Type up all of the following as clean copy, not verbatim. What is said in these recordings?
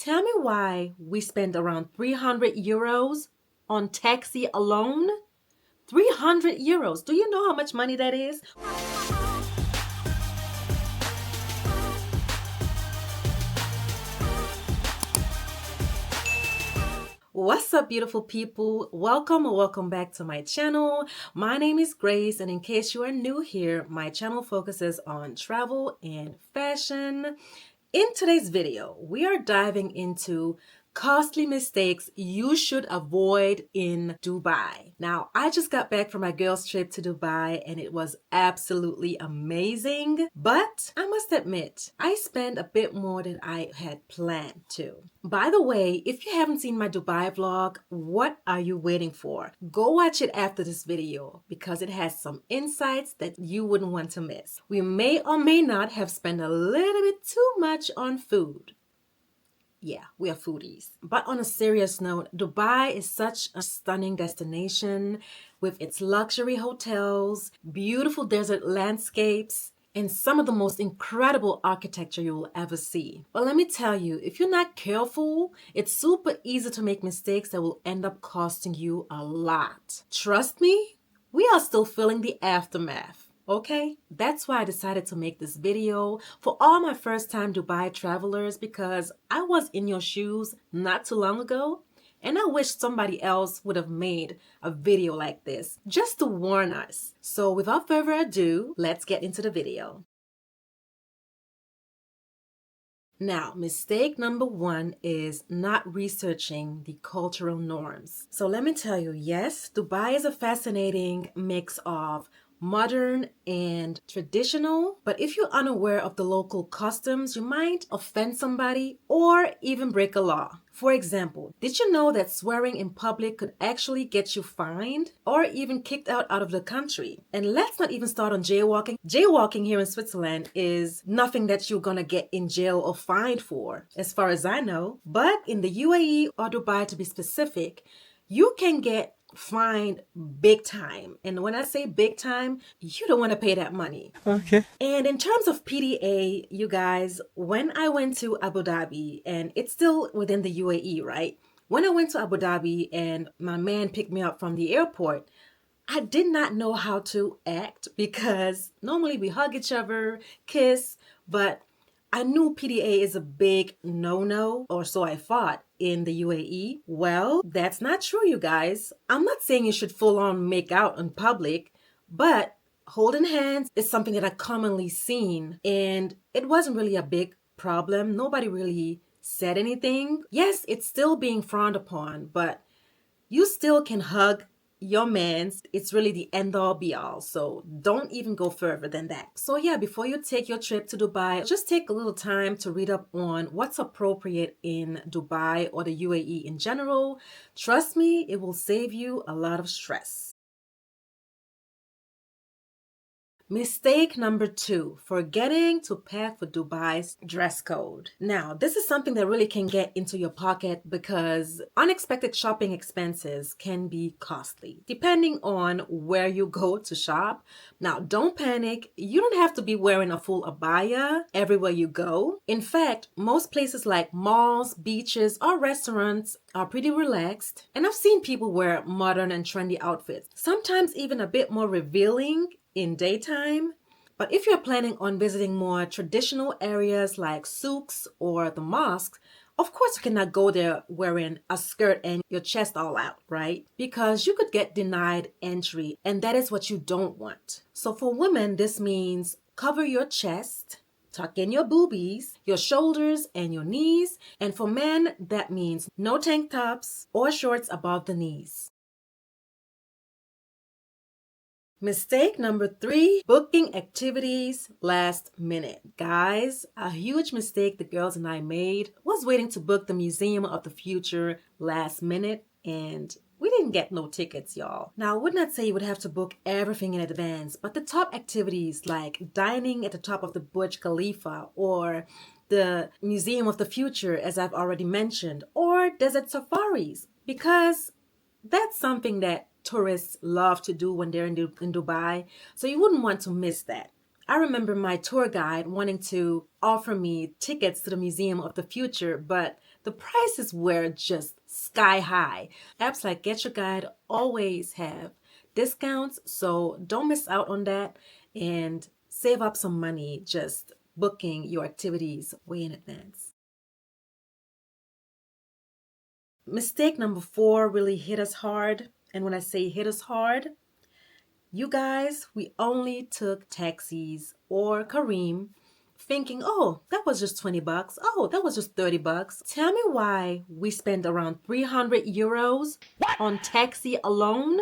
Tell me why we spend around 300 euros on taxi alone? 300 euros. Do you know how much money that is? What's up, beautiful people? Welcome or welcome back to my channel. My name is Grace, and in case you are new here, my channel focuses on travel and fashion. In today's video, we are diving into costly mistakes you should avoid in Dubai. Now, I just got back from my girls' trip to Dubai and it was absolutely amazing. But I must admit, I spent a bit more than I had planned to. By the way, if you haven't seen my Dubai vlog, what are you waiting for? Go watch it after this video because it has some insights that you wouldn't want to miss. We may or may not have spent a little bit too much on food. Yeah, we are foodies. But on a serious note, Dubai is such a stunning destination with its luxury hotels, beautiful desert landscapes, and some of the most incredible architecture you will ever see. But let me tell you, if you're not careful, it's super easy to make mistakes that will end up costing you a lot. Trust me, we are still feeling the aftermath. Okay, that's why I decided to make this video for all my first-time Dubai travelers because I was in your shoes not too long ago and I wish somebody else would have made a video like this just to warn us. So without further ado, let's get into the video. Now, mistake number one is not researching the cultural norms. So let me tell you, yes, Dubai is a fascinating mix of modern and traditional, but if you're unaware of the local customs, you might offend somebody or even break a law. For example, did you know that swearing in public could actually get you fined or even kicked out of the country? And let's not even start on jaywalking. Jaywalking here in Switzerland is nothing that you're gonna get in jail or fined for, as far as I know. But in the UAE or Dubai, to be specific, you can get fined big time. And when I say big time, you don't want to pay that money. Okay. And in terms of PDA, you guys, when I went to Abu Dhabi, and it's still within the UAE, right? When I went to Abu Dhabi and my man picked me up from the airport, I did not know how to act because normally we hug each other, kiss, but I knew PDA is a big no-no, or so I thought, in the UAE. Well, that's not true, you guys. I'm not saying you should full-on make out in public, but holding hands is something that I've commonly seen, and it wasn't really a big problem. Nobody really said anything. Yes, it's still being frowned upon, but you still can hug your man's. It's really the end-all be-all, so don't even go further than that. So yeah, before you take your trip to Dubai, just take a little time to read up on what's appropriate in Dubai or the UAE in general. Trust me, it will save you a lot of stress. Mistake number two, forgetting to pack for Dubai's dress code. Now, this is something that really can get into your pocket because unexpected shopping expenses can be costly, depending on where you go to shop. Now, don't panic. You don't have to be wearing a full abaya everywhere you go. In fact, most places like malls, beaches, or restaurants are pretty relaxed. And I've seen people wear modern and trendy outfits, sometimes even a bit more revealing in daytime. But if you're planning on visiting more traditional areas like souks or the mosques, of course you cannot go there wearing a skirt and your chest all out, right? Because you could get denied entry, and that is what you don't want. So for women, this means cover your chest, tuck in your boobies, your shoulders, and your knees. And for men, that means no tank tops or shorts above the knees. Mistake number three, booking activities last minute. Guys, a huge mistake the girls and I made was waiting to book the Museum of the Future last minute, and we didn't get no tickets, y'all. Now, I would not say you would have to book everything in advance, but the top activities like dining at the top of the Burj Khalifa or the Museum of the Future, as I've already mentioned, or desert safaris, because that's something that tourists love to do when they're in Dubai, so you wouldn't want to miss that. I remember my tour guide wanting to offer me tickets to the Museum of the Future, but the prices were just sky high. Apps like Get Your Guide always have discounts, so don't miss out on that and save up some money just booking your activities way in advance. Mistake number 4 really hit us hard. And when I say hit us hard, you guys, we only took taxis or Kareem thinking, oh, that was just 20 bucks. Oh, that was just 30 bucks. Tell me why we spent around 300 euros on taxi alone?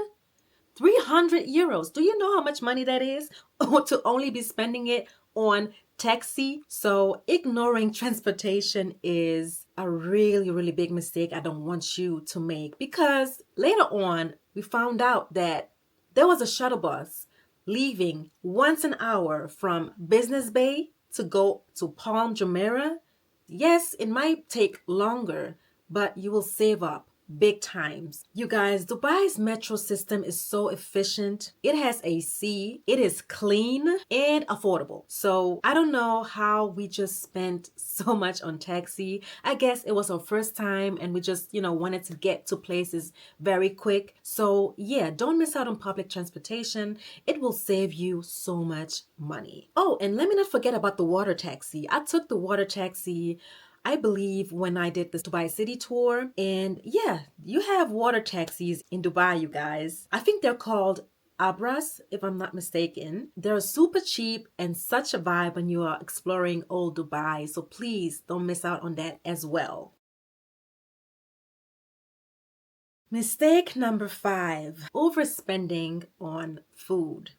300 euros. Do you know how much money that is? To only be spending it on taxi. So ignoring transportation is a really, really big mistake I don't want you to make, because later on we found out that there was a shuttle bus leaving once an hour from Business Bay to go to Palm Jumeirah. Yes, it might take longer, but you will save up big times. You guys, Dubai's metro system is so efficient. It has AC, it is clean and affordable. So I don't know how we just spent so much on taxi. I guess it was our first time and we just, wanted to get to places very quick. So yeah, don't miss out on public transportation. It will save you so much money. Oh, and let me not forget about the water taxi. I took the water taxi, I believe, when I did the Dubai City tour. And yeah, you have water taxis in Dubai, you guys. I think they're called Abras, if I'm not mistaken. They're super cheap and such a vibe when you are exploring old Dubai. So please don't miss out on that as well. Mistake number 5, overspending on food.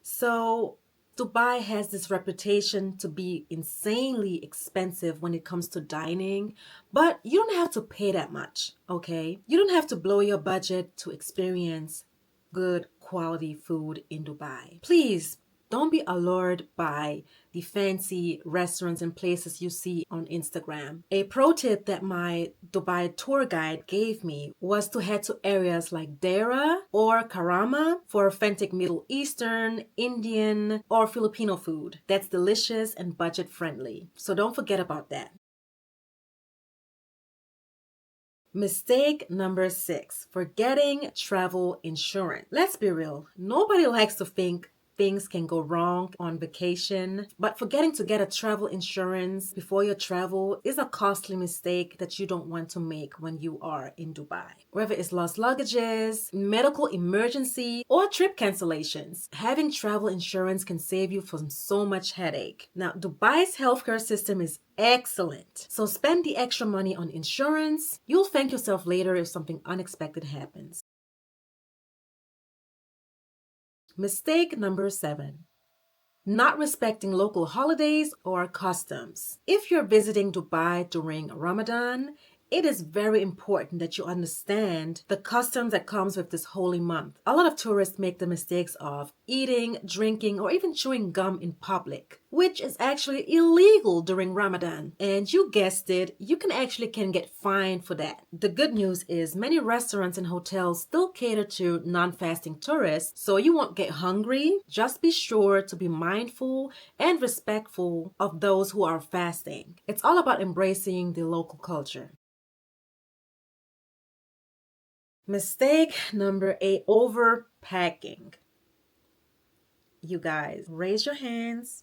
So Dubai has this reputation to be insanely expensive when it comes to dining, but you don't have to pay that much, okay? You don't have to blow your budget to experience good quality food in Dubai. Please don't be allured by the fancy restaurants and places you see on Instagram. A pro tip that my Dubai tour guide gave me was to head to areas like Dera or Karama for authentic Middle Eastern, Indian, or Filipino food that's delicious and budget friendly. So don't forget about that. Mistake number 6, forgetting travel insurance. Let's be real, nobody likes to think things can go wrong on vacation, but forgetting to get a travel insurance before your travel is a costly mistake that you don't want to make when you are in Dubai. Whether it's lost luggages, medical emergency, or trip cancellations, having travel insurance can save you from so much headache. Now, Dubai's healthcare system is excellent. So spend the extra money on insurance. You'll thank yourself later if something unexpected happens. Mistake number 7, not respecting local holidays or customs. If you're visiting Dubai during Ramadan, it is very important that you understand the customs that comes with this holy month. A lot of tourists make the mistakes of eating, drinking, or even chewing gum in public, which is actually illegal during Ramadan. And you guessed it, you can get fined for that. The good news is many restaurants and hotels still cater to non-fasting tourists, so you won't get hungry. Just be sure to be mindful and respectful of those who are fasting. It's all about embracing the local culture. Mistake number 8, overpacking. You guys, raise your hands.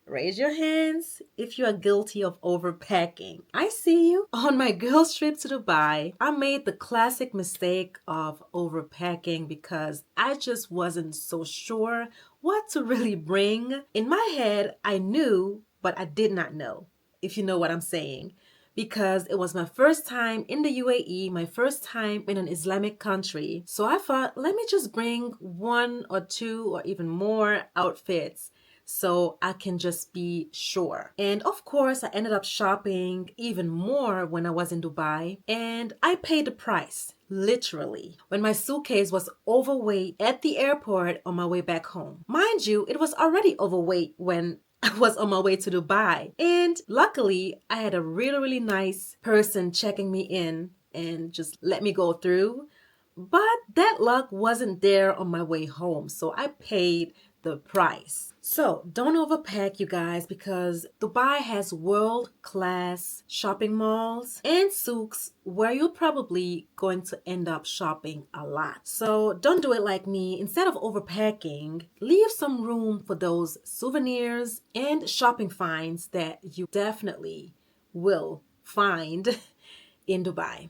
Raise your hands if you are guilty of overpacking. I see you. On my girls' trip to Dubai, I made the classic mistake of overpacking because I just wasn't so sure what to really bring. In my head, I knew, but I did not know, if you know what I'm saying. Because it was my first time in the UAE, my first time in an Islamic country. So I thought, let me just bring 1 or 2 or even more outfits so I can just be sure. And of course, I ended up shopping even more when I was in Dubai, and I paid the price, literally, when my suitcase was overweight at the airport on my way back home. Mind you, it was already overweight when I was on my way to Dubai. And luckily, I had a really, really nice person checking me in and just let me go through. But that luck wasn't there on my way home. So I paid the price. So don't overpack, you guys, because Dubai has world-class shopping malls and souks where you're probably going to end up shopping a lot. So don't do it like me. Instead of overpacking, leave some room for those souvenirs and shopping finds that you definitely will find in Dubai.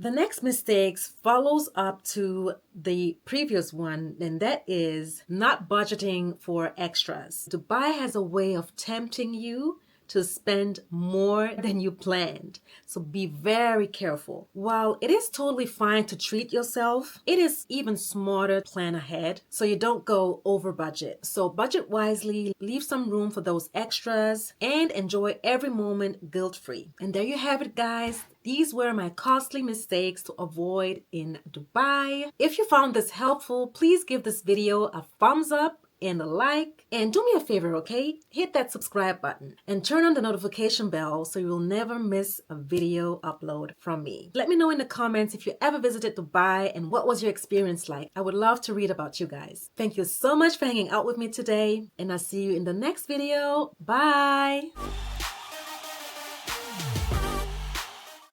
The next mistakes follows up to the previous one, and that is not budgeting for extras. Dubai has a way of tempting you to spend more than you planned. So be very careful. While it is totally fine to treat yourself, it is even smarter to plan ahead so you don't go over budget. So budget wisely, leave some room for those extras, and enjoy every moment guilt-free. And there you have it, guys. These were my costly mistakes to avoid in Dubai. If you found this helpful, please give this video a thumbs up and a like. And do me a favor, okay? Hit that subscribe button and turn on the notification bell so you will never miss a video upload from me. Let me know in the comments if you ever visited Dubai and what was your experience like. I would love to read about you guys. Thank you so much for hanging out with me today, and I'll see you in the next video. Bye!